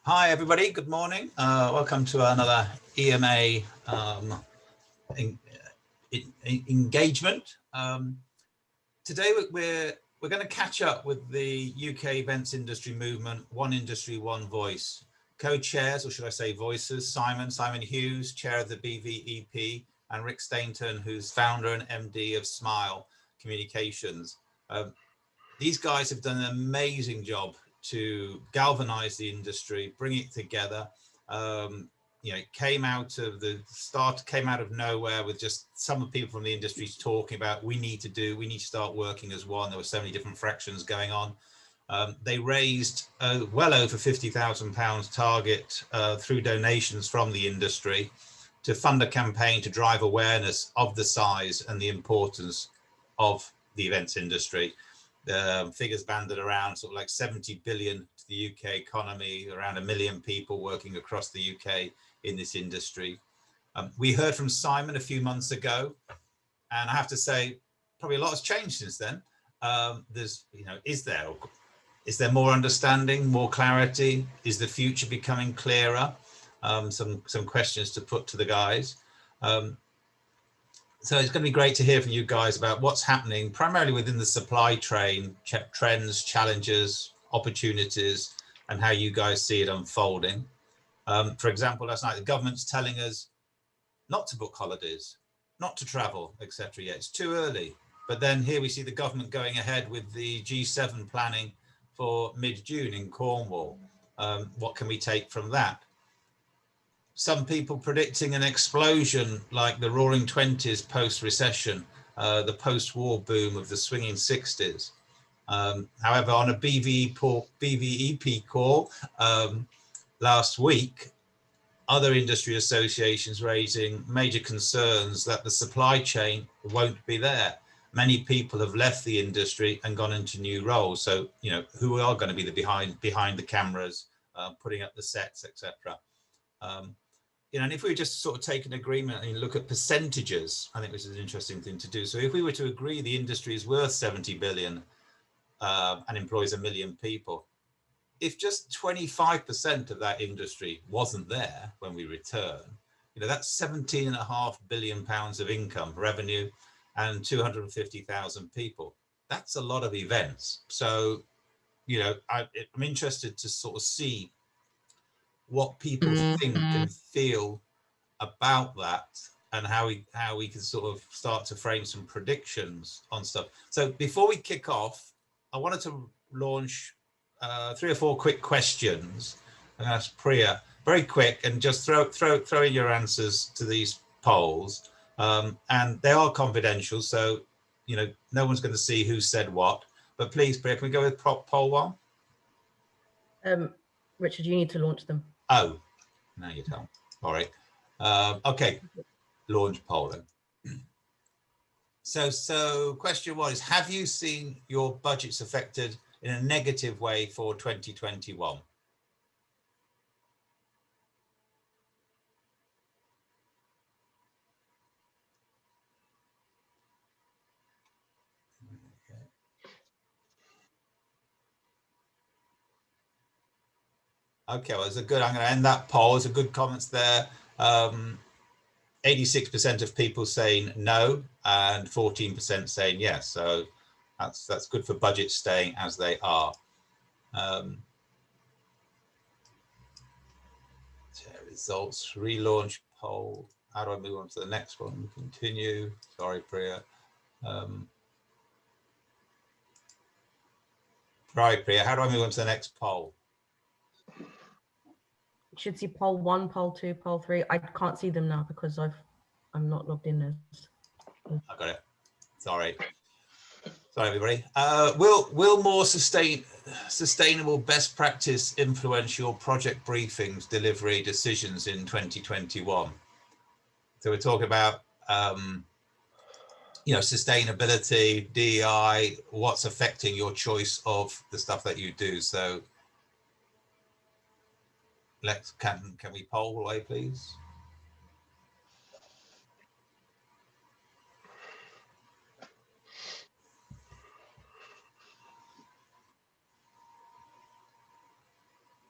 Hi, everybody. Good morning. Welcome to another EMA en engagement. Today, we're going to catch up with the UK events industry movement, One Industry, One Voice. Co-chairs, or should I say voices, Simon Hughes, chair of the BVEP, and Rick Stainton, who's founder and MD of Smile Communications. These guys have done an amazing job to galvanize the industry, bring it together. It came out of nowhere with just some people from the industry talking about we need to start working as one. There were so many different fractions going on. They raised well over £50,000 target through donations from the industry to fund a campaign to drive awareness of the size and the importance of the events industry. The figures banded around sort of like 70 billion to the UK economy, around 1 million people working across the UK in this industry. We heard from Simon a few months ago, and I have to say, probably a lot has changed since then. Is there more understanding, more clarity? Is the future becoming clearer? Some questions to put to the guys. So it's going to be great to hear from you guys about what's happening primarily within the supply chain, trends, challenges, opportunities, and how you guys see it unfolding. For example, last night, the government's telling us not to book holidays, not to travel, etc. yet. It's too early. But then here we see the government going ahead with the G7 planning for mid-June in Cornwall. What can we take from that? Some people predicting an explosion like the roaring 20s post-recession, the post-war boom of the swinging 60s. However, on a BVEP call last week, other industry associations raising major concerns that the supply chain won't be there. Many people have left the industry and gone into new roles. So, who are going to be the behind the cameras, putting up the sets, etc. And if we just sort of take an agreement and look at percentages, I think this is an interesting thing to do. So if we were to agree the industry is worth 70 billion and employs 1 million people, if just 25% of that industry wasn't there when we return, that's 17.5 billion pounds of income, revenue, and 250,000 people. That's a lot of events. So, I'm interested to sort of see what people think and feel about that, and how we can sort of start to frame some predictions on stuff. So before we kick off, I wanted to launch 3 or 4 quick questions and ask Priya very quick, and just throw in your answers to these polls, and they are confidential, so no one's going to see who said what. But please, Priya, can we go with poll 1? Richard, you need to launch them. Oh, now you don't. All right. Okay, launch polling. So question 1 is, have you seen your budgets affected in a negative way for 2021? Okay, well, I'm going to end that poll. There's a good comments there. 86% of people saying no and 14% saying yes. So that's good for budgets staying as they are. Results, relaunch poll. How do I move on to the next one? Continue. Sorry, Priya. Right, Priya, how do I move on to the next poll? You should see poll 1, poll 2, poll 3. I can't see them now because I'm not logged in as. I got it. Sorry, everybody. Will more sustainable best practice influence your project briefings, delivery decisions in 2021? So we're talking about sustainability, DEI, what's affecting your choice of the stuff that you do. So can we poll away, please?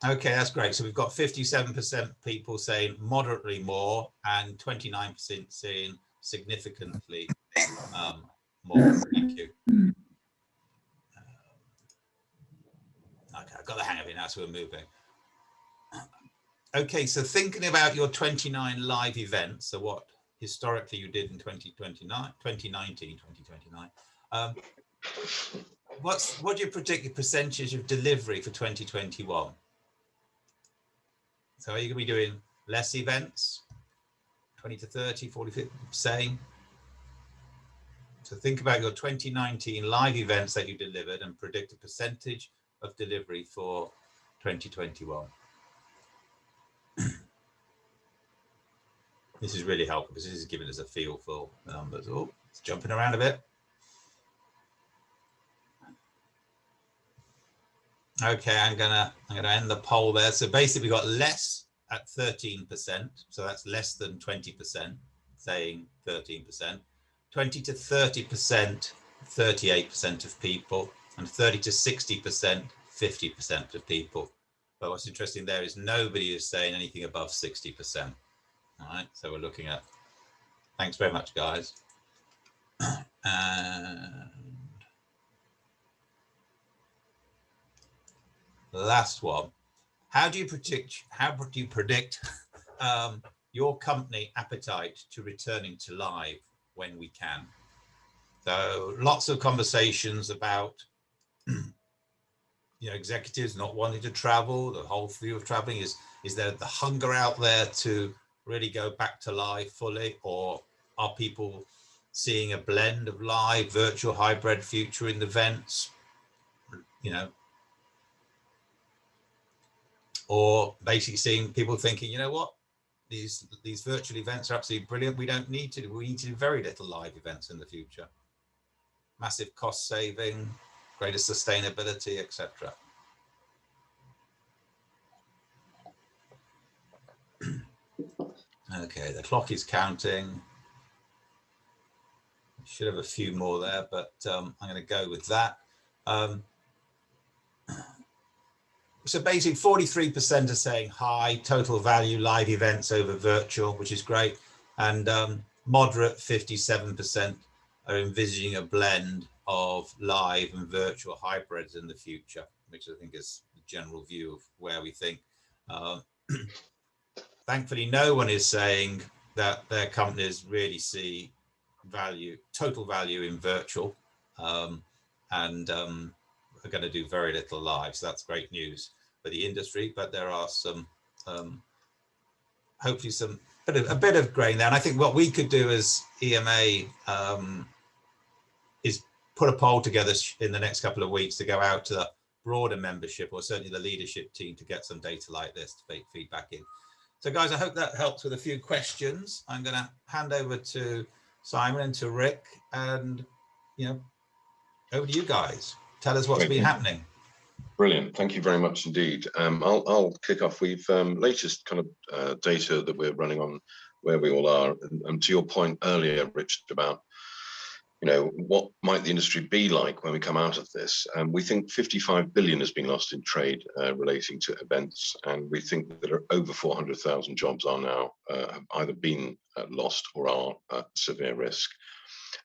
Okay, that's great. So we've got 57% people saying moderately more and 29% saying significantly more. Thank you. Okay, I've got the hang of it now, so we're moving. Okay, so thinking about your 29 live events, so what historically you did in 2019, 2029, what do you predict the percentage of delivery for 2021? So are you going to be doing less events, 20 to 30, 40, 50, same? So think about your 2019 live events that you delivered and predict a percentage of delivery for 2021. This is really helpful because this is giving us a feel for the numbers. Oh, it's jumping around a bit. Okay, I'm gonna end the poll there. So basically, we got less at 13%. So that's less than 20%, saying 13%. 20 to 30%, 38% of people, and 30 to 60%, 50% of people. But what's interesting there is nobody is saying anything above 60%. All right, so we're looking at, thanks very much, guys. And the last one, how do you predict your company appetite to returning to live when we can? So lots of conversations about executives not wanting to travel. The whole view of traveling is there the hunger out there to really go back to live fully, or are people seeing a blend of live, virtual, hybrid future in the events? Or basically seeing people thinking, you know what, these virtual events are absolutely brilliant. We don't need to. We need to do very little live events in the future. Massive cost saving, greater sustainability, etc. Okay, the clock is counting. Should have a few more there, but I'm going to go with that. So basically 43% are saying high total value live events over virtual, which is great. And moderate 57% are envisaging a blend of live and virtual hybrids in the future, which I think is the general view of where we think. Thankfully, no one is saying that their companies really see value, total value in virtual, and are going to do very little live. So that's great news for the industry. But there are some, hopefully, a bit of grain there. And I think what we could do as EMA is put a poll together in the next couple of weeks to go out to the broader membership, or certainly the leadership team, to get some data like this to feed feedback in. So guys, I hope that helps with a few questions. I'm going to hand over to Simon and to Rick, and over to you guys. Tell us what's been happening. Brilliant. Thank you very much indeed. I'll kick off. We've latest kind of data that we're running on where we all are. And to your point earlier, Richard, about what might the industry be like when we come out of this? We think 55 billion has been lost in trade relating to events, and we think that over 400,000 jobs are now have either been lost or are at severe risk.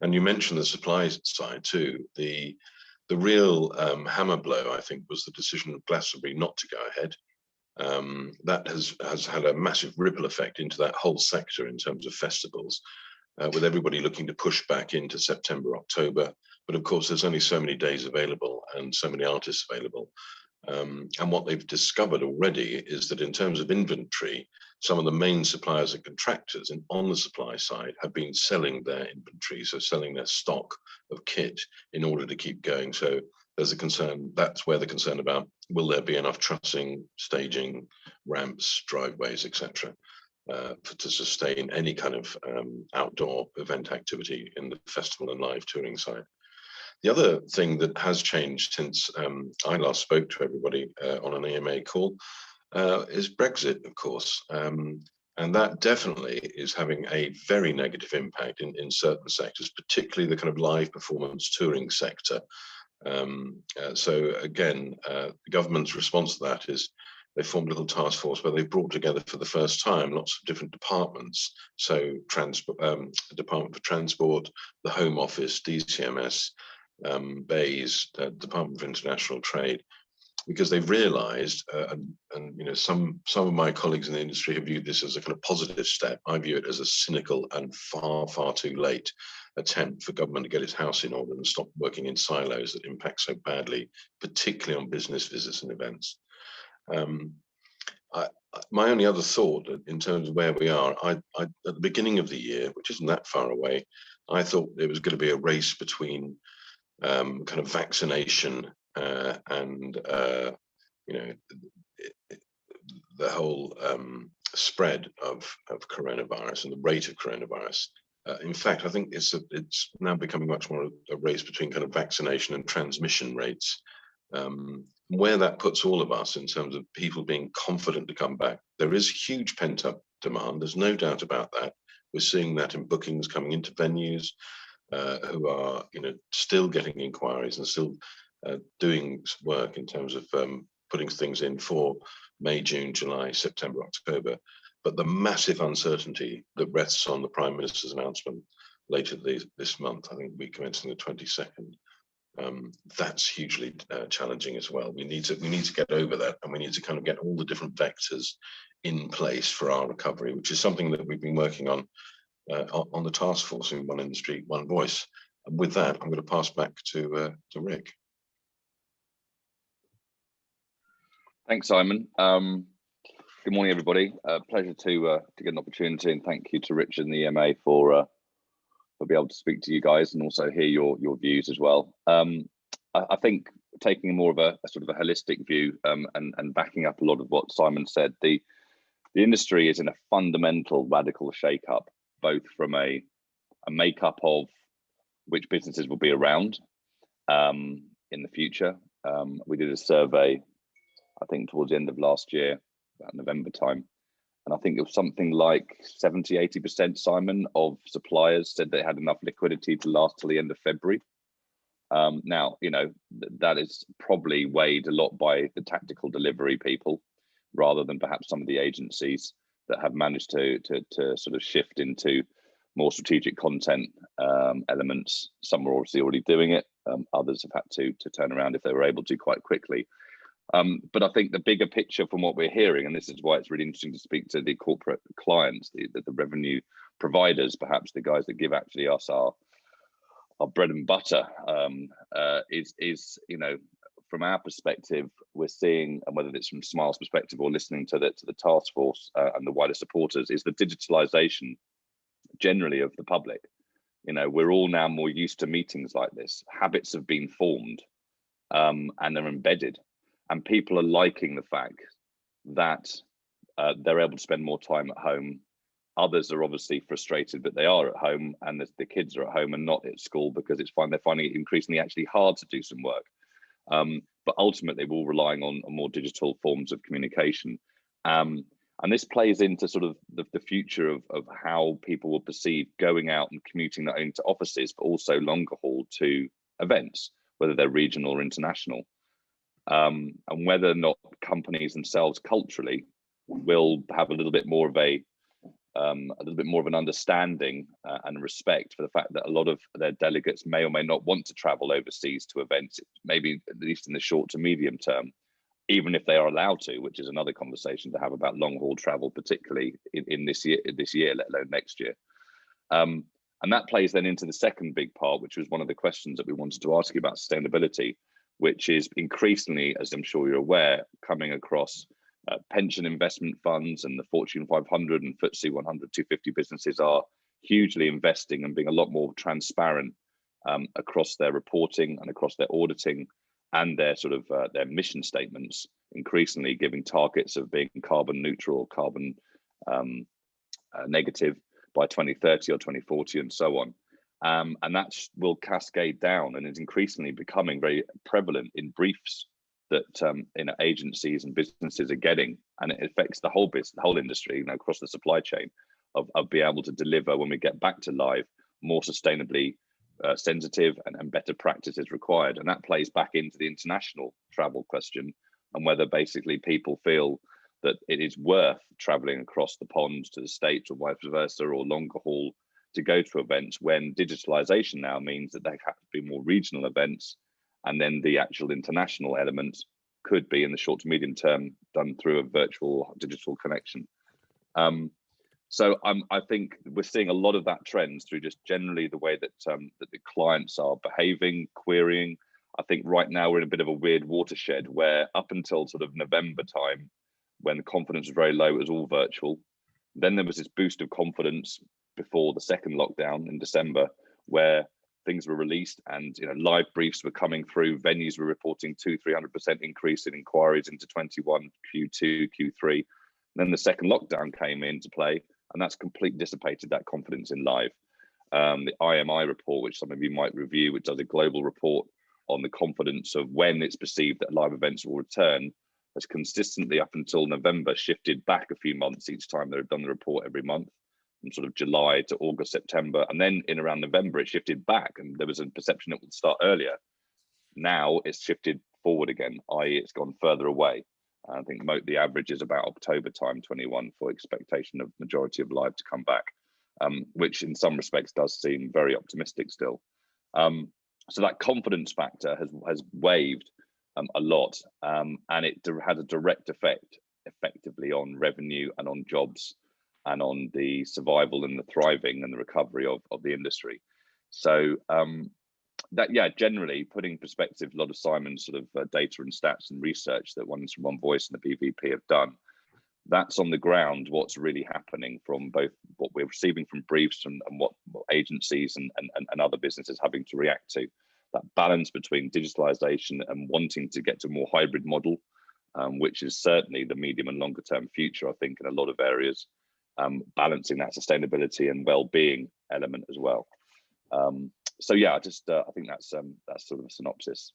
And you mentioned the supply side too. The real hammer blow, I think, was the decision of Glastonbury not to go ahead. That has had a massive ripple effect into that whole sector in terms of festivals. With everybody looking to push back into September, October. But of course, there's only so many days available and so many artists available. And what they've discovered already is that in terms of inventory, some of the main suppliers and contractors on the supply side have been selling their inventory, so selling their stock of kit in order to keep going. So there's a concern, that's where the concern about will there be enough trussing, staging, ramps, driveways, etc. To sustain any kind of outdoor event activity in the festival and live touring side. The other thing that has changed since I last spoke to everybody on an EMA call is Brexit, of course. And that definitely is having a very negative impact in certain sectors, particularly the kind of live performance touring sector. So again, the government's response to that is they formed a little task force where they brought together for the first time lots of different departments. So the Department for Transport, the Home Office, DCMS, BEIS, Department for International Trade, because they've realized, and you know, some of my colleagues in the industry have viewed this as a kind of positive step. I view it as a cynical and far too late attempt for government to get its house in order and stop working in silos that impact so badly, particularly on business visits and events. My only other thought in terms of where we are, at the beginning of the year, which isn't that far away, I thought it was going to be a race between kind of vaccination and you know, the whole spread of coronavirus and the rate of coronavirus. In fact, I think it's now becoming much more a race between kind of vaccination and transmission rates. Where that puts all of us in terms of people being confident to come back. There is huge pent-up demand. There's no doubt about that. We're seeing that in bookings coming into venues who are, you know, still getting inquiries and still doing work in terms of putting things in for May, June, July, September, October. But the massive uncertainty that rests on the Prime Minister's announcement later this month, I think we commencing the 22nd, that's hugely challenging as well. We need to get over that, and we need to kind of get all the different vectors in place for our recovery, which is something that we've been working on the task force in One Industry, One Voice. And with that, I'm going to pass back to Rick. Thanks, Simon. Good morning, everybody. Pleasure to get an opportunity, and thank you to Richard and the EMA for being able to speak to you guys and also hear your views as well. I think taking more of a sort of a holistic view and backing up a lot of what Simon said, the industry is in a fundamental radical shake-up, both from a makeup of which businesses will be around in the future. We did a survey, I think towards the end of last year, about November time, and I think it was something like 70–80%, Simon, of suppliers said they had enough liquidity to last till the end of February. Now, you know, that is probably weighed a lot by the tactical delivery people, rather than perhaps some of the agencies that have managed to sort of shift into more strategic content elements. Some are obviously already doing it. Others have had to turn around if they were able to quite quickly. But I think the bigger picture from what we're hearing, and this is why it's really interesting to speak to the corporate clients, the revenue providers, perhaps the guys that give actually us our bread and butter, is you know, from our perspective, we're seeing, and whether it's from Smile's perspective or listening to the task force and the wider supporters, is the digitalization generally of the public. You know, we're all now more used to meetings like this. Habits have been formed and they're embedded. And people are liking the fact that they're able to spend more time at home. Others are obviously frustrated that they are at home and the kids are at home and not at school, because they're finding it increasingly actually hard to do some work. But ultimately, we're all relying on more digital forms of communication. And this plays into sort of the future of how people will perceive going out and commuting not only to offices, but also longer haul to events, whether they're regional or international. And whether or not companies themselves culturally will have a little bit more of an understanding and respect for the fact that a lot of their delegates may or may not want to travel overseas to events, maybe at least in the short to medium term, even if they are allowed to, which is another conversation to have about long haul travel, particularly in this year, let alone next year. And that plays then into the second big part, which was one of the questions that we wanted to ask you about sustainability, which is increasingly, as I'm sure you're aware, coming across pension investment funds, and the Fortune 500 and FTSE 100, 250 businesses are hugely investing and being a lot more transparent across their reporting and across their auditing and their sort of their mission statements, increasingly giving targets of being carbon neutral, carbon negative by 2030 or 2040 and so on. And that will cascade down and is increasingly becoming very prevalent in briefs that agencies and businesses are getting, and it affects the whole business, the whole industry, across the supply chain, of being able to deliver when we get back to live more sustainably sensitive and better practices required. And that plays back into the international travel question and whether basically people feel that it is worth traveling across the pond to the States or vice versa, or longer haul to go to events, when digitalization now means that they have to be more regional events, and then the actual international element could be in the short to medium term done through a virtual digital connection. So I think we're seeing a lot of that trends through just generally the way that that the clients are behaving, querying. I think right now we're in a bit of a weird watershed where up until sort of November time, when the confidence was very low, it was all virtual. Then there was this boost of confidence before the second lockdown in December, where things were released and live briefs were coming through. Venues were reporting 200-300% increase in inquiries into 21, Q2, Q3. And then the second lockdown came into play, and that's completely dissipated that confidence in live. The IMI report, which some of you might review, which does a global report on the confidence of when it's perceived that live events will return, has consistently up until November shifted back a few months each time they've done the report every month, from sort of July to August, September, and then in around November it shifted back, and there was a perception it would start earlier. Now it's shifted forward again, i.e. it's gone further away. I think the average is about October time 21 for expectation of majority of live to come back, which in some respects does seem very optimistic still. So that confidence factor has waived a lot, and it had a direct effect effectively on revenue and on jobs and on the survival and the thriving and the recovery of the industry. So that, yeah, generally putting in perspective a lot of Simon's sort of data and stats and research that ones from One Voice and the BVP have done, that's on the ground what's really happening from both what we're receiving from briefs and what agencies and other businesses having to react to. That balance between digitalization and wanting to get to a more hybrid model, which is certainly the medium and longer term future, I think, in a lot of areas, balancing that sustainability and well-being element as well. So yeah, I think that's sort of a synopsis.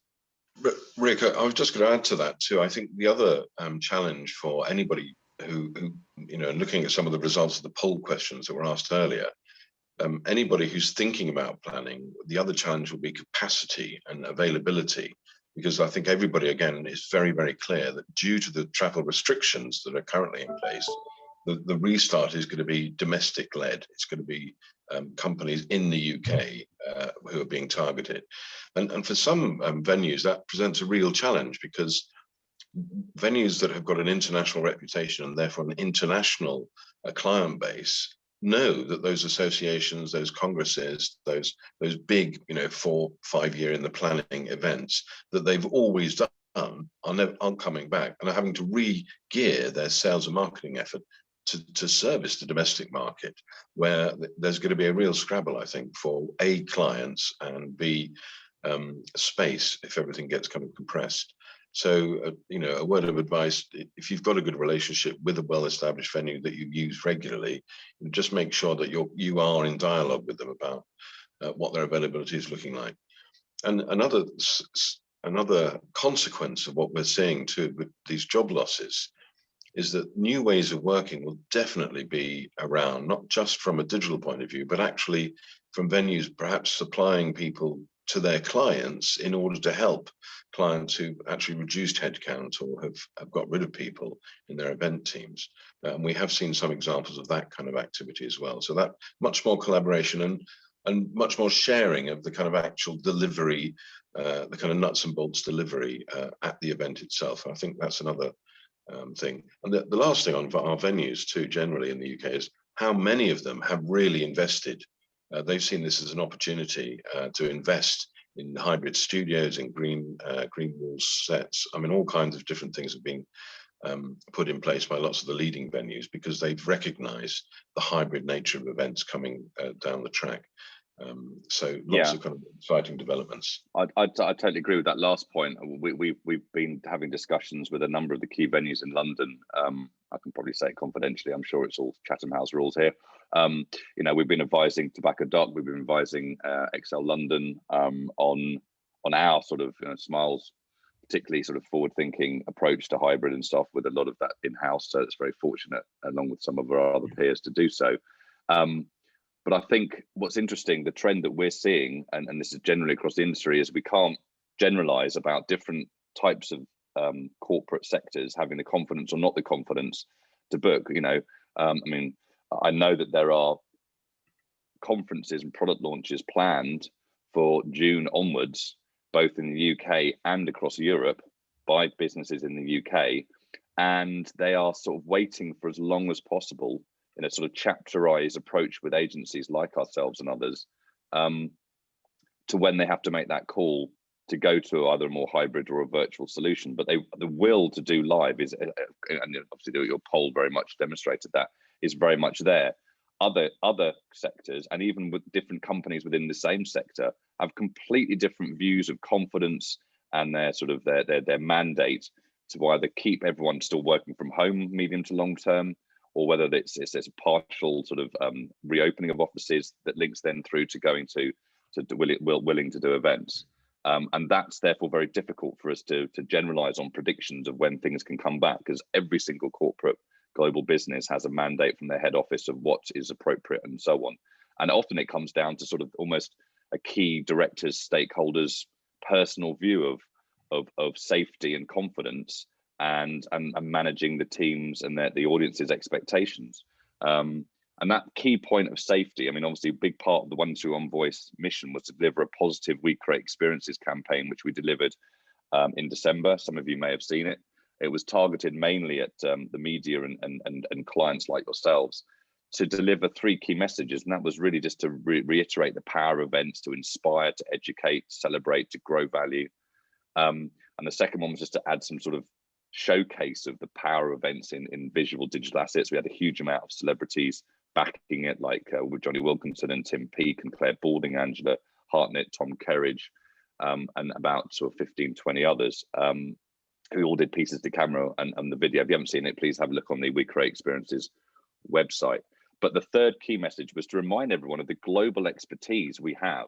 Rick, I was just going to add to that too. I think the other challenge for anybody who looking at some of the results of the poll questions that were asked earlier, anybody who's thinking about planning, the other challenge will be capacity and availability, because I think everybody, again, is very, very clear that due to the travel restrictions that are currently in place, the restart is going to be domestic led. It's going to be companies in the UK who are being targeted. And for some venues, that presents a real challenge, because venues that have got an international reputation and therefore an international client base know that those associations, those congresses, those big 4-5 year in the planning events that they've always done aren't coming back, and are having to re-gear their sales and marketing effort to service the domestic market, where there's going to be a real scrabble, I think, for A, clients, and B, space if everything gets kind of compressed. So, a word of advice: if you've got a good relationship with a well-established venue that you use regularly, just make sure that you are in dialogue with them about what their availability is looking like. And another consequence of what we're seeing too with these job losses is that new ways of working will definitely be around, not just from a digital point of view, but actually from venues perhaps supplying people to their clients in order to help clients who actually reduced headcount or have got rid of people in their event teams. And we have seen some examples of that kind of activity as well. So that much more collaboration and much more sharing of the kind of actual delivery, the kind of nuts and bolts delivery at the event itself. And I think that's another thing. And the last thing on our venues too, generally in the UK, is how many of them have really invested. They've seen this as an opportunity to invest in hybrid studios, in green wall sets. I mean, all kinds of different things have been put in place by lots of the leading venues, because they've recognized the hybrid nature of events coming down the track. So lots of kind of exciting developments. I totally agree with that last point. We've been having discussions with a number of the key venues in London. I can probably say it confidentially. I'm sure it's all Chatham House rules here. We've been advising Tobacco Dock, we've been advising XL London on our sort of Smiles, particularly sort of forward-thinking approach to hybrid and stuff, with a lot of that in-house. So it's very fortunate, along with some of our other peers, to do so. But I think what's interesting, the trend that we're seeing, and this is generally across the industry, is we can't generalize about different types of corporate sectors having the confidence or not the confidence to book. I mean, I know that there are conferences and product launches planned for June onwards, both in the UK and across Europe, by businesses in the UK, and they are sort of waiting for as long as possible in a sort of chapterized approach with agencies like ourselves and others, to when they have to make that call to go to either a more hybrid or a virtual solution. But the will to do live is, and obviously your poll very much demonstrated that, is very much there. Other sectors, and even with different companies within the same sector, have completely different views of confidence and their sort of their mandate to either keep everyone still working from home medium to long term, or whether it's a partial sort of reopening of offices that links then through to going to willing to do events. And that's therefore very difficult for us to generalize on predictions of when things can come back, because every single corporate global business has a mandate from their head office of what is appropriate and so on. And often it comes down to sort of almost a key director's, stakeholders' personal view of safety and confidence, and managing the teams and the audience's expectations. And that key point of safety, I mean, obviously a big part of the 121 Voice mission was to deliver a positive We Create Experiences campaign, which we delivered in December. Some of you may have seen it. It was targeted mainly at the media and clients like yourselves to deliver 3 key messages. And that was really just to reiterate the power of events, to inspire, to educate, celebrate, to grow value. And the second one was just to add some sort of showcase of the power of events in visual digital assets. We had a huge amount of celebrities backing it, like with Johnny Wilkinson and Tim Peake and Claire Balding, Angela Hartnett, Tom Kerridge, and about sort of 15, 20 others, who all did pieces to camera and the video. If you haven't seen it, please have a look on the We Create Experiences website. But the third key message was to remind everyone of the global expertise we have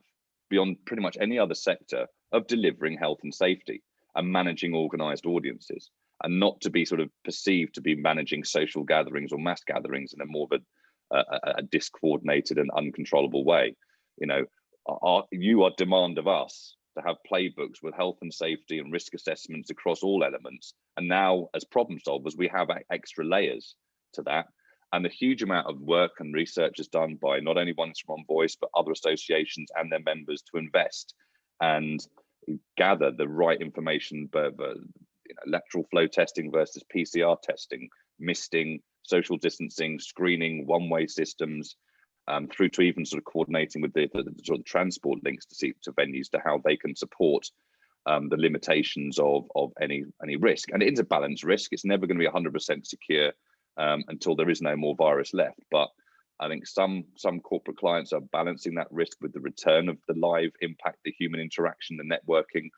beyond pretty much any other sector of delivering health and safety and managing organized audiences, and not to be sort of perceived to be managing social gatherings or mass gatherings in a more of a discoordinated and uncontrollable way. You are demand of us to have playbooks with health and safety and risk assessments across all elements. And now as problem solvers, we have extra layers to that. And the huge amount of work and research is done by not only 121 Voice, but other associations and their members to invest and gather the right information, but lateral flow testing versus PCR testing, misting, social distancing, screening, one-way systems, through to even sort of coordinating with the sort of transport links to venues, to how they can support the limitations of any risk. And it is a balanced risk. It's never going to be 100% secure until there is no more virus left. But I think some corporate clients are balancing that risk with the return of the live impact, the human interaction, the networking,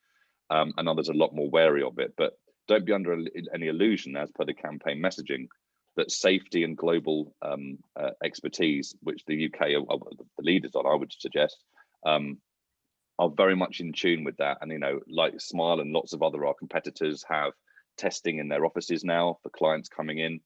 and others are a lot more wary of it. But don't be under any illusion, as per the campaign messaging, that safety and global expertise, which the UK are the leaders on, I would suggest, are very much in tune with that. And, like Smile and lots of our competitors have testing in their offices now for clients coming in.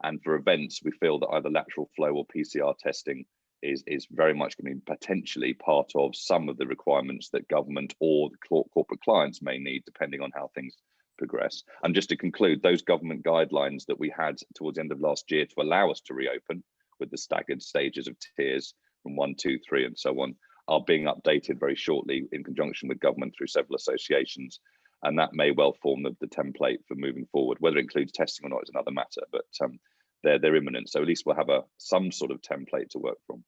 And for events, we feel that either lateral flow or PCR testing is very much going to be potentially part of some of the requirements that government or the corporate clients may need, depending on how things progress. And just to conclude, those government guidelines that we had towards the end of last year to allow us to reopen with the staggered stages of tiers from 1, 2, 3 and so on are being updated very shortly in conjunction with government through several associations. And that may well form the template for moving forward. Whether it includes testing or not is another matter, but they're imminent. So at least we'll have some sort of template to work from.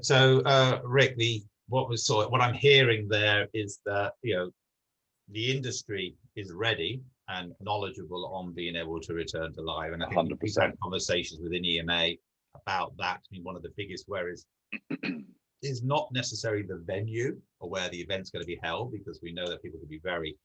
So Rick, what I'm hearing there is that the industry is ready and knowledgeable on being able to return to live, and I think we've had conversations within EMA about that. I mean, one of the biggest worries is not necessarily the venue or where the event's going to be held, because we know that people can be very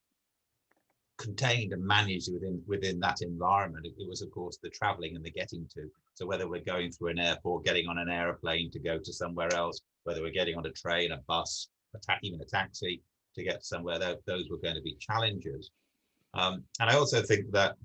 contained and managed within that environment. It was, of course, the traveling and the getting to. So whether we're going through an airport, getting on an airplane to go to somewhere else, whether we're getting on a train, a bus, even a taxi to get somewhere, those were going to be challenges. And I also think that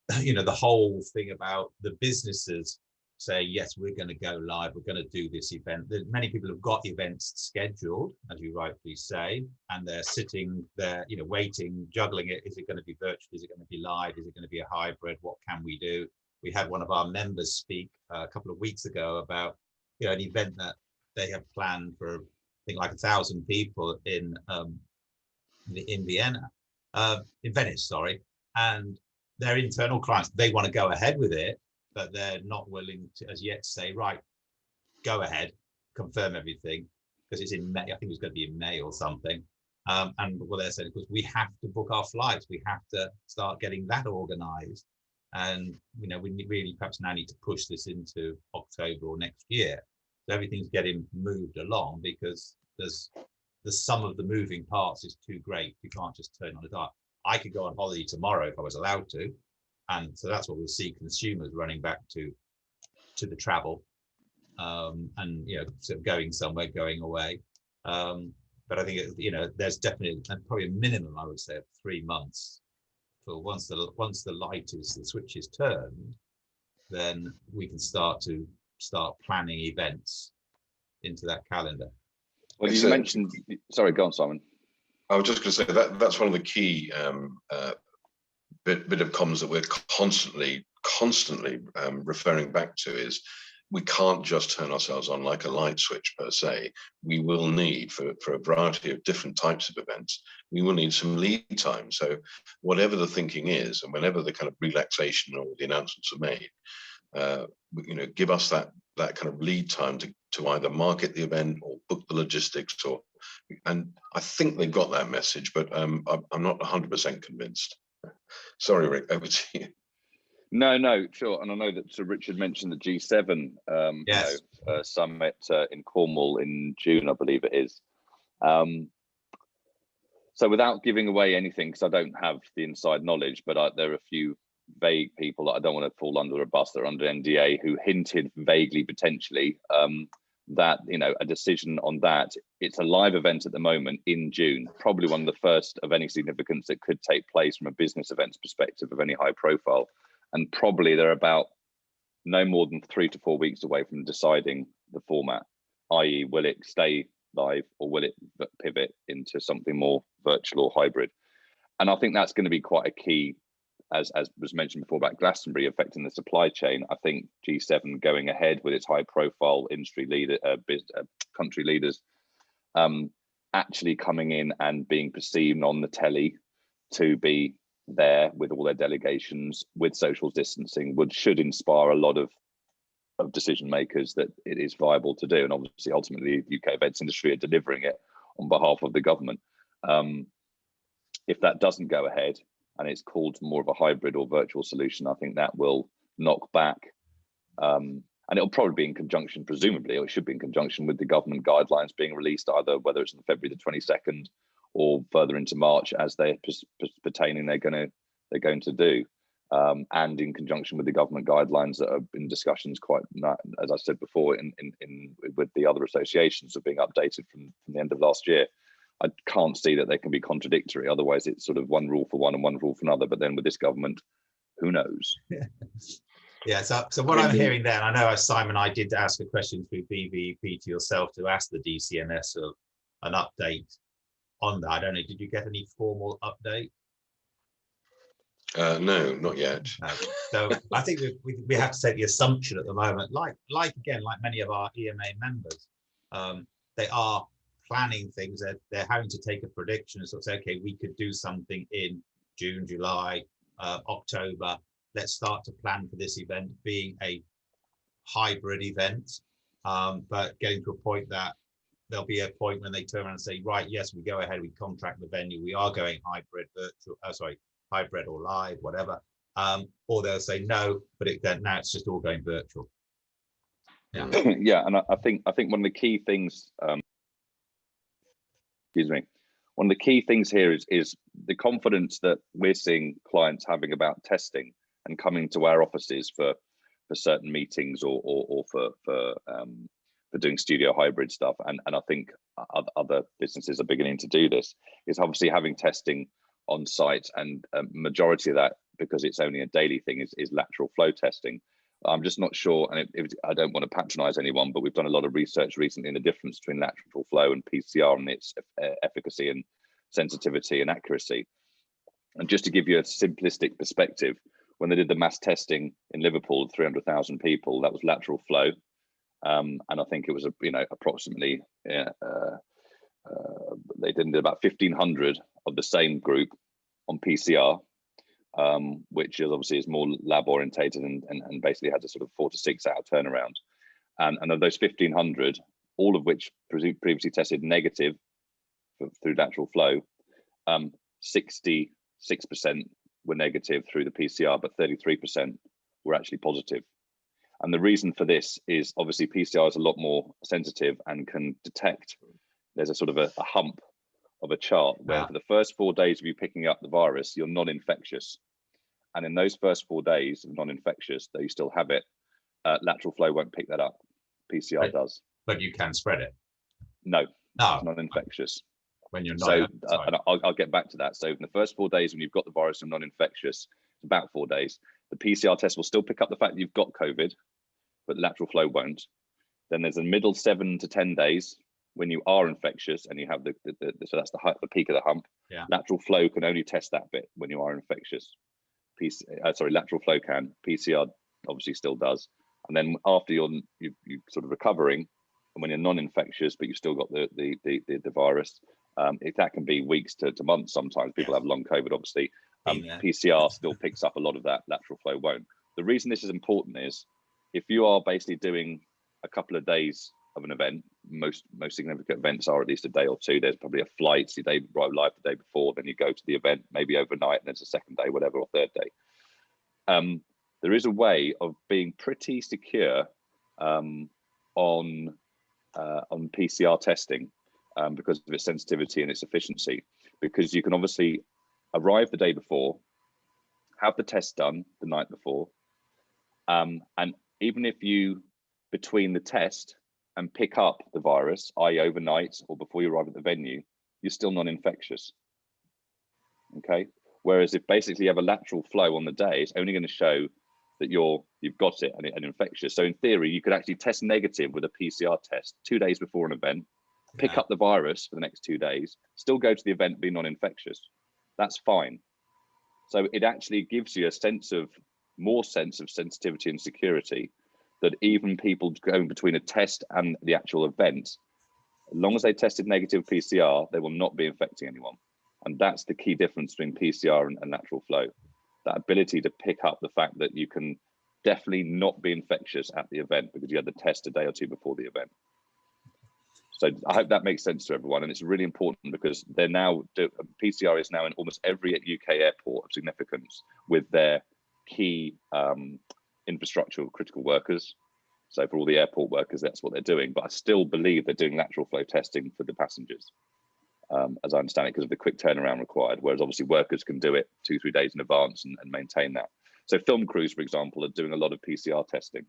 the whole thing about the businesses say, yes, we're going to go live, we're going to do this event. Many people have got events scheduled, as you rightly say, and they're sitting there, you know, waiting, juggling it. Is it going to be virtual? Is it going to be live? Is it going to be a hybrid? What can we do? We had one of our members speak a couple of weeks ago about, you know, an event that they have planned for, I think, like 1,000 people in Vienna, in Venice, sorry, and their internal clients, they want to go ahead with it, but they're not willing to as yet say, right, go ahead, confirm everything, because it's in May. I think it's going to be in May or something. And what they're saying, because we have to book our flights, we have to start getting that organized. And, you know, we really perhaps now need to push this into October or next year. So everything's getting moved along because there's the sum of the moving parts is too great. You can't just turn on a dime. I could go on holiday tomorrow if I was allowed to. And so that's what we'll see, consumers running back to the travel, and, you know, sort of going somewhere, going away. But I think, you know, there's definitely probably a minimum, I would say, of 3 months. So once the switch is turned, then we can start planning events into that calendar. Well, you mentioned, sorry, go on, Simon. I was just going to say that that's one of the key bit of comms that we're constantly referring back to is we can't just turn ourselves on like a light switch per se. We will need, for a variety of different types of events, we will need some lead time. So whatever the thinking is, and whenever the kind of relaxation or the announcements are made, you know, give us that kind of lead time to either market the event or book the logistics, and I think they've got that message, but I'm not 100% convinced. Sorry, Rick, over to you. No, sure. And I know that Sir Richard mentioned the G7 Yes. summit in Cornwall in June, I believe it is. So without giving away anything, because I don't have the inside knowledge, but there are a few vague people that I don't want to fall under a bus that are under NDA who hinted vaguely, potentially, that, you know, a decision on that. It's a live event at the moment in June, probably one of the first of any significance that could take place from a business events perspective of any high profile. And probably they're about no more than 3 to 4 weeks away from deciding the format, i.e. will it stay live or will it pivot into something more virtual or hybrid? And I think that's going to be quite a key, as was mentioned before about Glastonbury affecting the supply chain. I think G7 going ahead with its high profile industry leader, country leaders, actually coming in and being perceived on the telly to be there with all their delegations with social distancing should inspire a lot of decision makers that it is viable to do. And obviously, ultimately, the UK events industry are delivering it on behalf of the government. If that doesn't go ahead and it's called more of a hybrid or virtual solution, I think that will knock back. And it'll probably be in conjunction, presumably, or it should be in conjunction with the government guidelines being released, either whether it's on February the 22nd or further into March, as they're pertaining they're going to do, and in conjunction with the government guidelines that have been discussions quite, as I said before, in with the other associations are being updated from the end of last year. I can't see that they can be contradictory. Otherwise, it's sort of one rule for one and one rule for another. But then with this government, who knows? Yeah. So what I'm hearing there, and I know, Simon, I did ask a question through BVEP to yourself to ask the DCMS of an update on that. I don't know. Did you get any formal update? No, not yet. No. So I think we have to take the assumption at the moment, like many of our EMA members, they are planning things. They're having to take a prediction and sort of say, okay, we could do something in June, July, October. Let's start to plan for this event being a hybrid event, but getting to a point that there'll be a point when they turn around and say, right, yes, we go ahead, we contract the venue, we are going hybrid, hybrid or live, whatever. Or they'll say no, but now it's just all going virtual. Yeah. Yeah, and I think one of the key things, one of the key things here is the confidence that we're seeing clients having about testing and coming to our offices for certain meetings or for doing studio hybrid stuff. And I think other businesses are beginning to do this, is obviously having testing on site, and a majority of that, because it's only a daily thing, is lateral flow testing. I'm just not sure, and I don't want to patronize anyone, but we've done a lot of research recently in the difference between lateral flow and PCR and its efficacy and sensitivity and accuracy. And just to give you a simplistic perspective, when they did the mass testing in Liverpool, 300,000 people, that was lateral flow. And I think it was, approximately, they did about 1,500 of the same group on PCR, which is obviously is more lab orientated and basically has a sort of 4 to 6 hour turnaround. And of those 1,500, all of which previously tested negative through lateral flow, 66% were negative through the PCR, but 33% were actually positive. And the reason for this is obviously PCR is a lot more sensitive and can detect. There's a sort of a hump of a chart where for the first 4 days of you picking up the virus, you're non-infectious. And in those first 4 days of non-infectious, though you still have it, lateral flow won't pick that up. PCR does. But you can spread it. No, No. It's non-infectious. When you're not. So and I'll get back to that. So in the first 4 days when you've got the virus and non-infectious, it's about 4 days, the PCR test will still pick up the fact that you've got COVID, but lateral flow won't. Then there's a middle 7 to 10 days when you are infectious and you have so that's the peak of the hump. Yeah. Lateral flow can only test that bit when you are infectious. Lateral flow can. PCR obviously still does. And then after you sort of recovering, and when you're non-infectious but you've still got the virus, that can be weeks to months. Sometimes people have long COVID, obviously. PCR still picks up a lot of that. Lateral flow won't. The reason this is important is if you are basically doing a couple of days of an event, most significant events are at least a day or two. There's probably a flight, so you arrive live the day before, then you go to the event, maybe overnight, and there's a second day, whatever, or third day. There is a way of being pretty secure on PCR testing because of its sensitivity and its efficiency, because you can obviously arrive the day before, have the test done the night before, and even if you, between the test and pick up the virus, i.e. overnight or before you arrive at the venue, you're still non-infectious, okay? Whereas if basically you have a lateral flow on the day, it's only going to show that you've got it and infectious. So in theory, you could actually test negative with a PCR test 2 days before an event, pick up the virus for the next 2 days, still go to the event, be non-infectious. That's fine. So it actually gives you more sense of sensitivity and security, that even people going between a test and the actual event, as long as they tested negative PCR, they will not be infecting anyone. And that's the key difference between PCR and lateral flow. That ability to pick up the fact that you can definitely not be infectious at the event because you had the test a day or two before the event. So I hope that makes sense to everyone. And it's really important because PCR is now in almost every UK airport of significance with their key infrastructural critical workers. So for all the airport workers, that's what they're doing. But I still believe they're doing lateral flow testing for the passengers, as I understand it, because of the quick turnaround required. Whereas obviously workers can do it 2-3 days in advance and maintain that. So film crews, for example, are doing a lot of PCR testing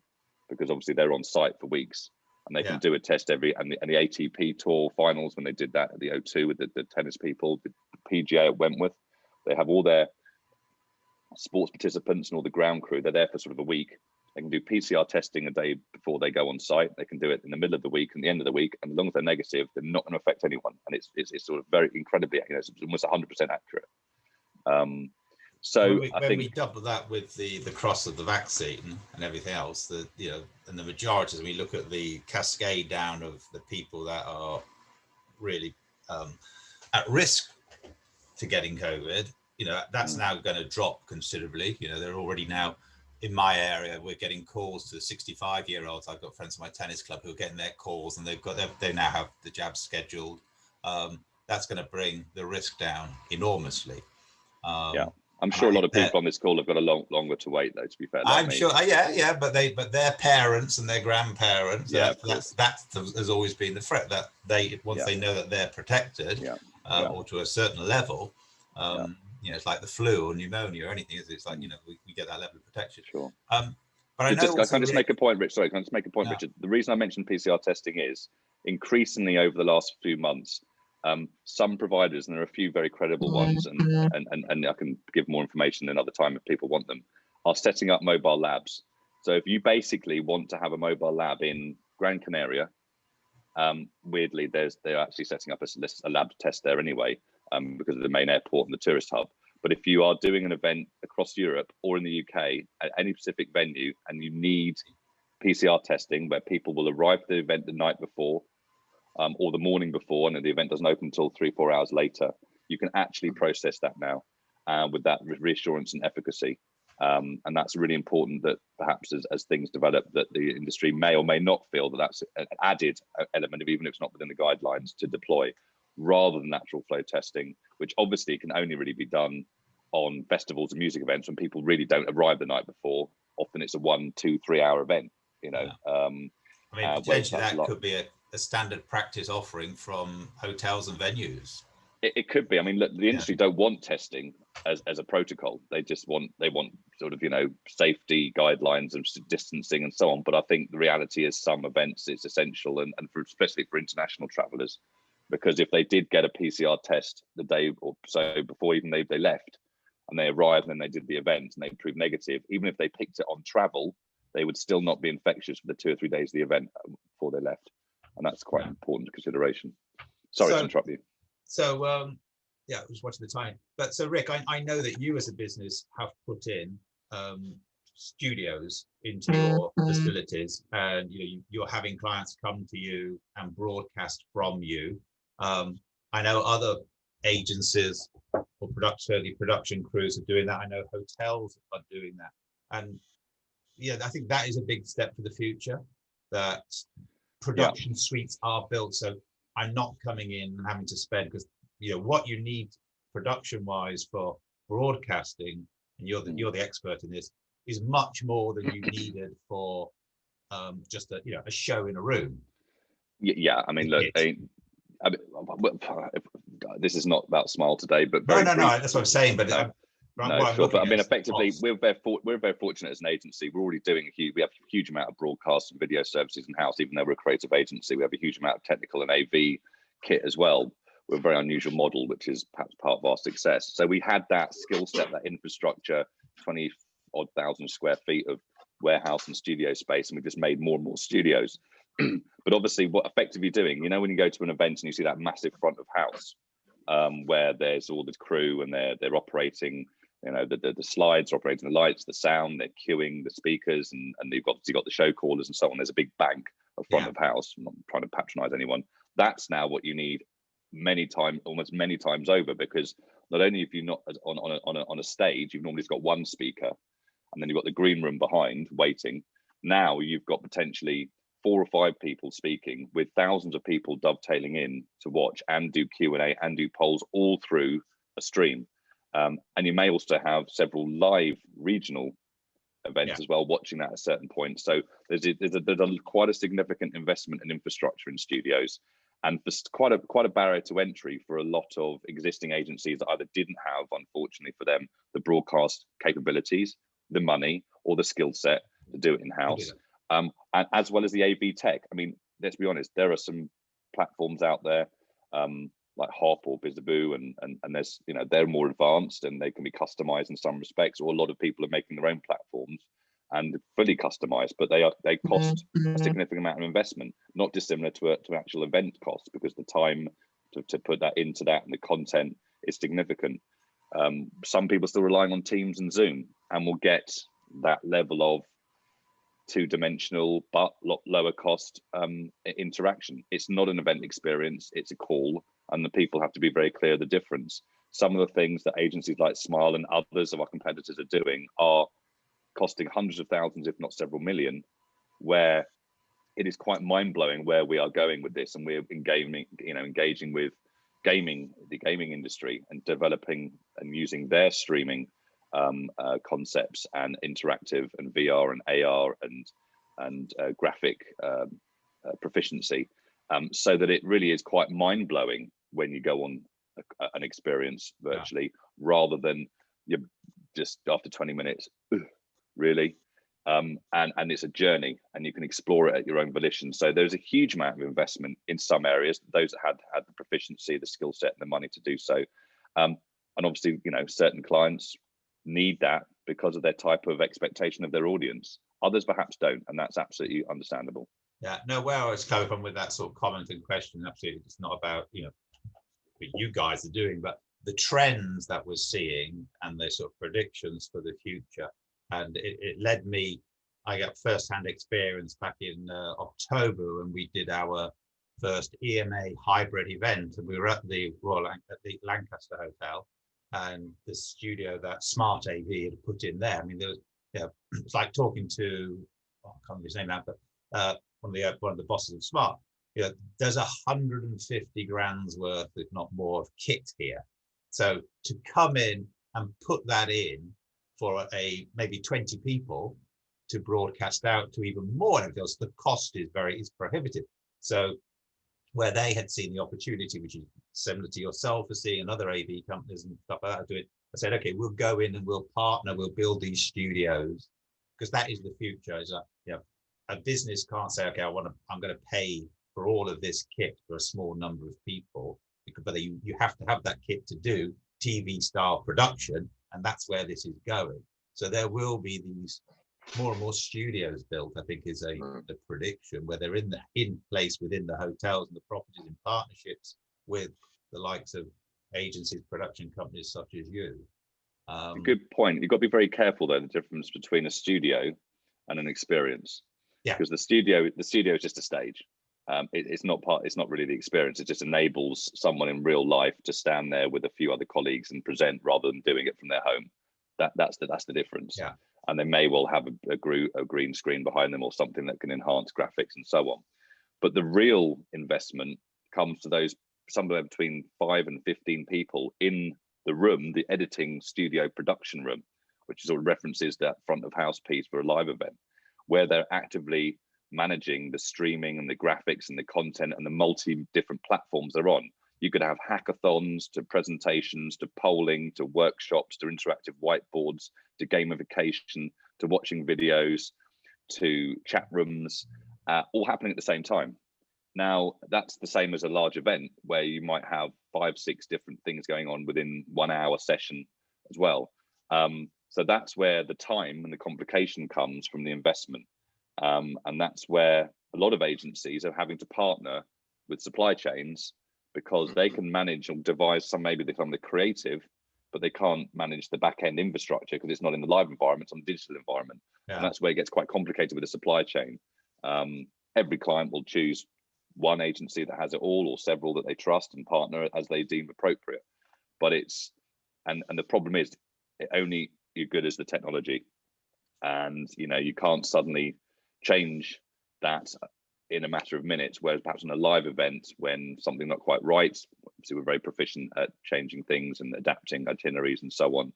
because obviously they're on site for weeks and they can do a test and the ATP Tour finals, when they did that at the O2 with the tennis people, the PGA at Wentworth, they have all their sports participants and all the ground crew. They're there for sort of a week. They can do PCR testing a day before they go on site. They can do it in the middle of the week and the end of the week, and as long as they're negative, they're not going to affect anyone. And it's sort of very incredibly, it's almost 100% accurate. So I think we double that with the cost of the vaccine and everything else, and the majority, as we look at the cascade down of the people that are really at risk to getting COVID, that's now going to drop considerably. They're already now in my area, we're getting calls to the 65-year-olds. I've got friends in my tennis club who are getting their calls, and they now have the jabs scheduled. That's going to bring the risk down enormously. I'm sure a lot of people on this call have got a longer to wait, though. To be fair, I'm sure, but their parents and their grandparents. That has always been the threat, that once they know that they're protected, or to a certain level. It's like the flu or pneumonia or anything. It's like we get that level of protection. Sure. But I can just make a point, Rich. Sorry, can I just make a point, Richard? The reason I mentioned PCR testing is increasingly over the last few months, some providers, and there are a few very credible ones, and I can give more information another time if people want them, are setting up mobile labs. So if you basically want to have a mobile lab in Gran Canaria, weirdly, they're actually setting up a lab test there anyway, because of the main airport and the tourist hub. But if you are doing an event across Europe or in the UK at any specific venue, and you need PCR testing where people will arrive at the event the night before, or the morning before, and the event doesn't open until 3-4 hours later, you can actually process that now with that reassurance and efficacy. And that's really important, that perhaps as things develop, that the industry may or may not feel that that's an added element of, even if it's not within the guidelines, to deploy, rather than natural flow testing, which obviously can only really be done on festivals and music events when people really don't arrive the night before. Often it's a 1, 2, 3 hour event, you know. I mean, potentially that could be a standard practice offering from hotels and venues. It could be. I mean, look, the industry don't want testing as a protocol. They want sort of, you know, safety guidelines and distancing and so on. But I think the reality is some events it's essential, and especially for international travelers, because if they did get a PCR test the day or so before even they left, and they arrived and then they did the event and they proved negative, even if they picked it on travel, they would still not be infectious for the 2 or 3 days of the event before they left. And that's quite an important consideration. Sorry to interrupt you. So, yeah, I was watching the time. But so, Rick, I know that you as a business have put in studios into your facilities, and you're having clients come to you and broadcast from you. I know other agencies or production crews are doing that. I know hotels are doing that. And yeah, I think that is a big step for the future, that production suites are built. So I'm not coming in and having to spend, because what you need production wise for broadcasting, and you're the expert in this, is much more than you needed for just a show in a room. Yeah, I mean, look, this is not about Smile today, but no, that's what I'm saying. But but I mean, effectively, we're very fortunate as an agency. We're already doing we have a huge amount of broadcast and video services in house. Even though we're a creative agency, we have a huge amount of technical and AV kit as well. We're a very unusual model, which is perhaps part of our success. So we had that skill set, that infrastructure, 20,000 square feet of warehouse and studio space, and we just made more and more studios. But obviously, what effectively you're doing, when you go to an event and you see that massive front of house, where there's all the crew and they're operating, the slides, operating the lights, the sound, they're queuing the speakers, and you've got the show callers and so on. There's a big bank of front of house. I'm not trying to patronize anyone. That's now what you need almost many times over, because not only if you're not on a stage, you've normally got one speaker, and then you've got the green room behind waiting. Now you've got potentially 4 or 5 people speaking, with thousands of people dovetailing in to watch and do Q&A and do polls all through a stream. And you may also have several live regional events as well, watching that at a certain point. So there's quite a significant investment in infrastructure in studios, and there's quite a barrier to entry for a lot of existing agencies that either didn't have, unfortunately for them, the broadcast capabilities, the money, or the skill set to do it in house. And as well as the AV tech. I mean, let's be honest, there are some platforms out there like Hop or Bizzaboo, and there's they're more advanced and they can be customized in some respects, or a lot of people are making their own platforms and fully customized, but they cost a significant amount of investment, not dissimilar to actual event costs, because the time to put that into that and the content is significant. Some people are still relying on Teams and Zoom, and will get that level of two-dimensional but lower cost interaction. It's not an event experience, it's a call, and the people have to be very clear of the difference. Some of the things that agencies like Smile and others of our competitors are doing are costing hundreds of thousands, if not several million, where it is quite mind-blowing where we are going with this. And we're engaging with the gaming industry, and developing and using their streaming concepts and interactive and VR and AR and graphic proficiency, so that it really is quite mind-blowing when you go on an experience virtually, rather than you're just after 20 minutes, really. And it's a journey, and you can explore it at your own volition. So there's a huge amount of investment in some areas, those that had the proficiency, the skill set, and the money to do so. And obviously, certain clients need that because of their type of expectation of their audience. Others perhaps don't, and that's absolutely understandable. Yeah, no, where I was coming from with that sort of comment and question, absolutely, it's not about, what you guys are doing, but the trends that we're seeing and the sort of predictions for the future. And it led me, I got first-hand experience back in October when we did our first EMA hybrid event, and we were at the Lancaster Hotel, and the studio that Smart AV had put in there. I mean, there was, it's like talking to, I can't remember his name now, but one of the bosses of Smart. There's 150 grand's worth, if not more, of kit here. So to come in and put that in for maybe 20 people to broadcast out to even more, because the cost is prohibitive. So where they had seen the opportunity, which is similar to yourself for seeing other AV companies and stuff like that do it, I said, okay, we'll go in and we'll partner, we'll build these studios, because that is the future. Is that, a business can't say, okay, I'm going to pay for all of this kit for a small number of people, but you have to have that kit to do TV style production, and that's where this is going. So there will be these more and more studios built, I think, is a prediction, where they're in place within the hotels and the properties, in partnerships with the likes of agencies, production companies such as you. Good point. You've got to be very careful though, the difference between a studio and an experience. Yeah. Because the studio is just a stage. It's not really the experience. It just enables someone in real life to stand there with a few other colleagues and present, rather than doing it from their home. That's the difference. Yeah. And they may well have a green screen behind them or something that can enhance graphics and so on. But the real investment comes to those somewhere between 5 and 15 people in the room, the editing studio production room, which sort of references that front of house piece for a live event, where they're actively managing the streaming and the graphics and the content and the multi different platforms they're on. You could have hackathons to presentations to polling to workshops to interactive whiteboards to gamification to watching videos to chat rooms, all happening at the same time. Now, that's the same as a large event where you might have 5, 6 different things going on within 1 hour session as well. So that's where the time and the complication comes from the investment. And that's where a lot of agencies are having to partner with supply chains, because they can manage or devise maybe they become the creative, but they can't manage the back end infrastructure because it's not in the live environment, it's on the digital environment. Yeah. And that's where it gets quite complicated with the supply chain. Every client will choose one agency that has it all, or several that they trust and partner as they deem appropriate. But and the problem is, only you're good as the technology, and you can't suddenly change that in a matter of minutes, whereas perhaps in a live event, when something not quite right, obviously we're very proficient at changing things and adapting itineraries and so on,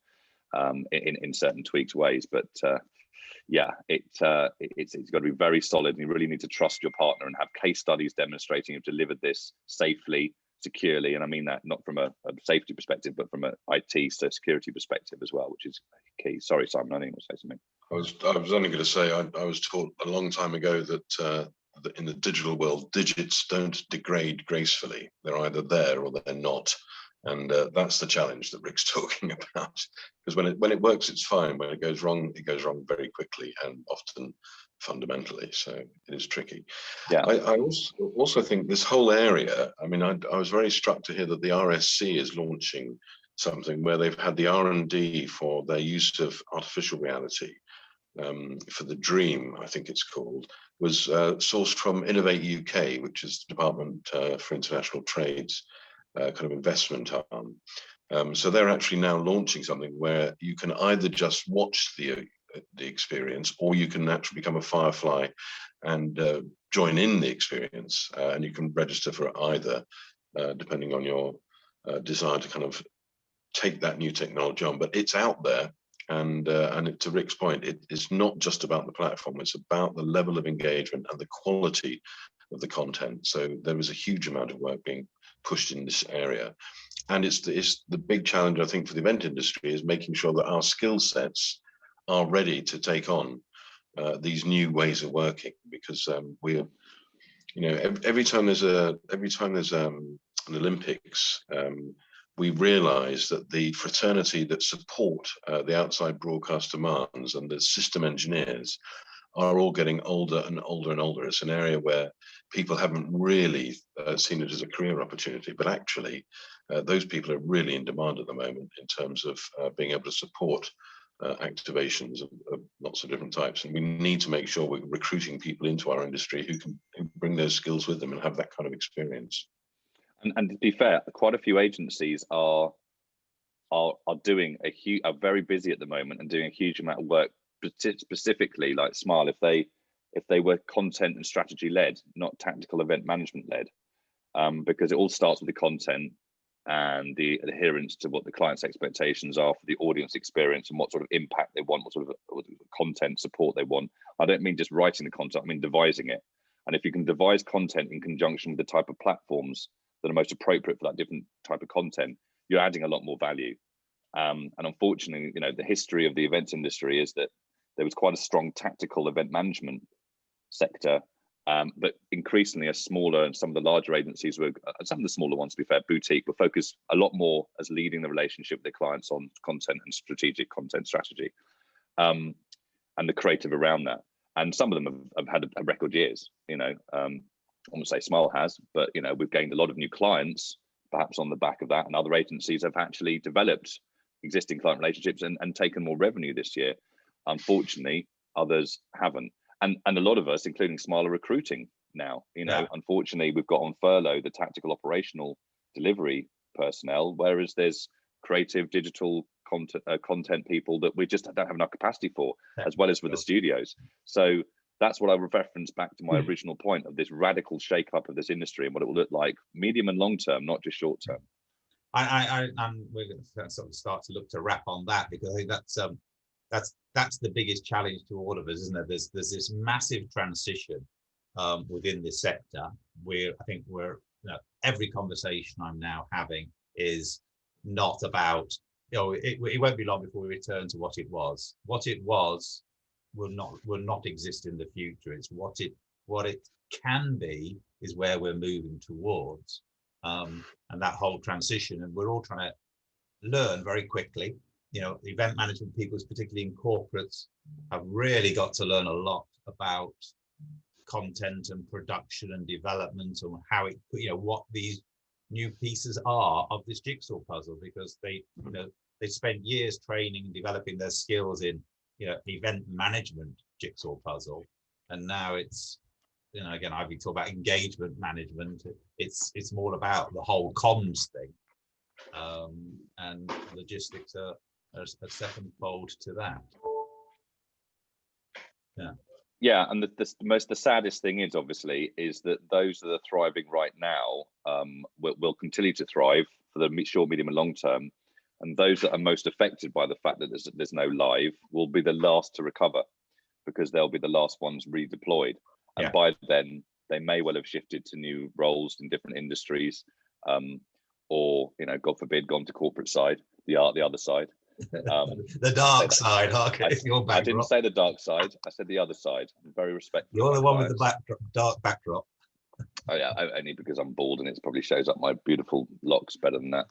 in certain tweaked ways. But it's got to be very solid, and you really need to trust your partner and have case studies demonstrating you've delivered this safely, securely, and I mean that not from a safety perspective, but from an IT security perspective as well, which is key. Sorry, Simon, I think you want to say something. I was only going to say I was taught a long time ago that in the digital world, digits don't degrade gracefully. They're either there or they're not, and that's the challenge that Rick's talking about. Because when it works, it's fine. When it goes wrong very quickly and often fundamentally. So it is tricky. Yeah. I also think this whole area. I mean, I was very struck to hear that the RSC is launching something where they've had the R&D for their use of artificial reality. For the Dream, I think it's called, was sourced from Innovate UK, which is the Department for International Trade's kind of investment arm. So they're actually now launching something where you can either just watch the experience, or you can actually become a Firefly and join in the experience, and you can register for either, depending on your desire to kind of take that new technology on. But it's out there. And to Rick's point, it's not just about the platform, it's about the level of engagement and the quality of the content. So there is a huge amount of work being pushed in this area. And it's the big challenge, I think, for the event industry, is making sure that our skill sets are ready to take on these new ways of working, because we're, every time there's an Olympics, we realize that the fraternity that support the outside broadcast demands and the system engineers are all getting older and older and older. It's an area where people haven't really seen it as a career opportunity, but actually those people are really in demand at the moment in terms of being able to support activations of lots of different types. And we need to make sure we're recruiting people into our industry who can bring those skills with them and have that kind of experience. And to be fair, quite a few agencies are doing are very busy at the moment and doing a huge amount of work, specifically like Smile, if they were content and strategy led, not tactical event management led, because it all starts with the content and the adherence to what the client's expectations are for the audience experience and what sort of impact they want, what sort of content support they want. I don't mean just writing the content, I mean devising it. And if you can devise content in conjunction with the type of platforms that are most appropriate for that different type of content, you're adding a lot more value. And unfortunately, you know, the history of the events industry is that there was quite a strong tactical event management sector, but increasingly as smaller and some of the larger agencies were, some of the smaller ones, to be fair, boutique, were focused a lot more as leading the relationship with their clients on content and strategic content strategy, and the creative around that. And some of them have had record years, you know. I won't say Smile has, but you know, we've gained a lot of new clients, perhaps on the back of that, and other agencies have actually developed existing client relationships and taken more revenue this year. Unfortunately, others haven't. And a lot of us, including Smile, are recruiting now. You know, Unfortunately, we've got on furlough the tactical operational delivery personnel, whereas there's creative digital content people that we just don't have enough capacity for, as well as with the studios. So that's what I reference back to my original point of this radical shake-up of this industry and what it will look like medium and long term, not just short term. And we're going to sort of start to look to wrap on that, because I think that's the biggest challenge to all of us, isn't it? There's this massive transition within this sector where I think every conversation I'm now having is not about, you know, it won't be long before we return to what it was. What it was will not exist in the future. It's what it can be is where we're moving towards, and that whole transition. And we're all trying to learn very quickly. You know, event management people, particularly in corporates, have really got to learn a lot about content and production and development and how it, you know, what these new pieces are of this jigsaw puzzle, because they spent years training and developing their skills in, you know, event management jigsaw puzzle, and now it's, you know, again, I've been talking about engagement management. It's more about the whole comms thing, and logistics are a second fold to that. Yeah, and the saddest thing is obviously is that those that are thriving right now will continue to thrive for the short, medium, and long term, and those that are most affected by the fact that there's no live will be the last to recover, because they'll be the last ones redeployed, and by then they may well have shifted to new roles in different industries, or, you know, God forbid, gone to corporate side, the other side. The dark side. Okay, I didn't say the dark side. I said the other side. I'm very respectful. You're the one with the dark backdrop. Oh yeah, only because I'm bald and it probably shows up my beautiful locks better than that.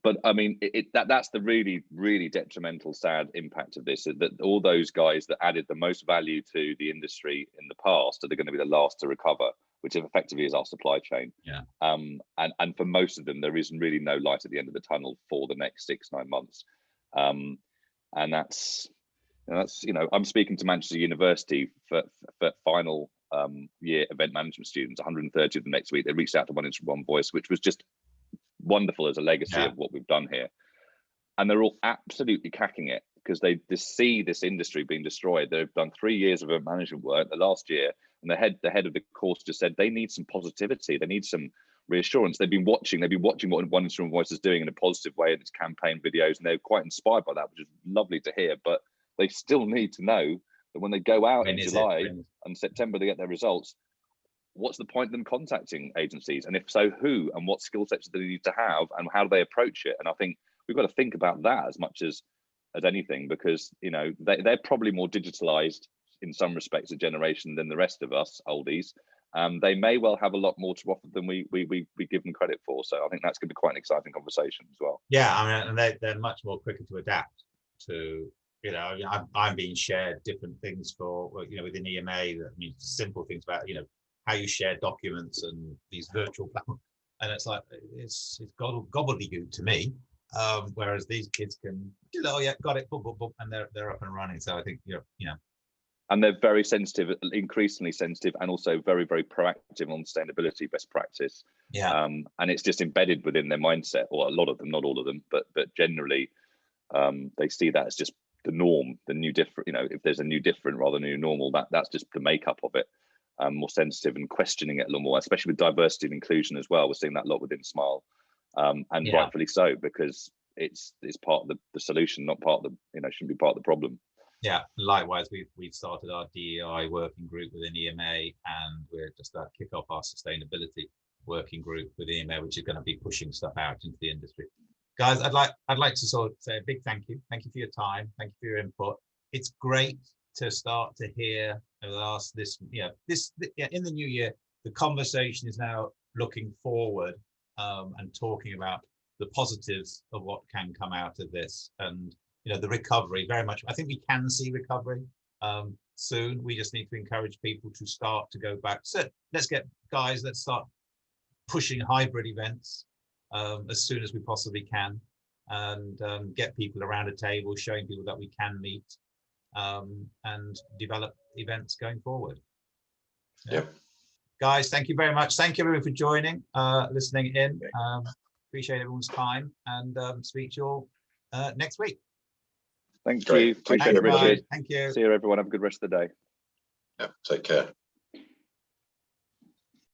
But I mean, that's the really, really detrimental, sad impact of this, is that all those guys that added the most value to the industry in the past are going to be the last to recover, which effectively is our supply chain. Yeah. And for most of them, there is really no light at the end of the tunnel for the next 6-9 months. And that's, you know, I'm speaking to Manchester University for final year event management students, 130 of them next week. They reached out to One Voice, which was just wonderful as a legacy of what we've done here. And they're all absolutely cacking it, because they see this industry being destroyed. They've done 3 years of event management work the last year, and the head of the course just said they need some positivity, they need some reassurance. They've been watching what One Voice is doing in a positive way in its campaign videos, and they're quite inspired by that, which is lovely to hear. But they still need to know that when they go out in July and September, they get their results, what's the point of them contacting agencies? And if so, who and what skill sets do they need to have, and how do they approach it? And I think we've got to think about that as much as anything, because, you know, they're probably more digitalized in some respects a generation than the rest of us oldies. They may well have a lot more to offer than we give them credit for. So I think that's going to be quite an exciting conversation as well. Yeah, I mean, and they're much more quicker to adapt to you know, I'm being shared different things for, you know, within EMA. That means simple things about, you know, how you share documents and these virtual platforms. And it's like, it's gobbledygook to me. Whereas these kids can, oh yeah, got it, boom, boom, boom, and they're up and running. So I think, you know. And they're very sensitive, increasingly sensitive, and also very, very proactive on sustainability best practice. Yeah. And it's just embedded within their mindset, or a lot of them, not all of them, but generally, they see that as just the norm, the new different. You know, if there's a new different rather than new normal, that's just the makeup of it. More sensitive and questioning it a little more, especially with diversity and inclusion as well. We're seeing that a lot within Smile, and Yeah. rightfully so, because it's part of the solution, not part of the, you know, shouldn't be part of the problem. Yeah, likewise, we've started our DEI working group within EMA, and we're just about to kick off our sustainability working group with EMA, which is going to be pushing stuff out into the industry. Guys, I'd like to sort of say a big thank you. Thank you for your time. Thank you for your input. It's great to start to hear over the last in the new year, the conversation is now looking forward and talking about the positives of what can come out of this, and you know, the recovery. Very much, I think we can see recovery soon. We just need to encourage people to start to go back. So let's start pushing hybrid events as soon as we possibly can, and get people around a table, showing people that we can meet and develop events going forward. Yep. Guys, thank you very much. Thank you everyone for joining, listening in. Appreciate everyone's time, and speak to you all next week. Thank Great. you. Thank Appreciate you, it, Richard. Thank you. See you, everyone. Have a good rest of the day. Yeah, take care.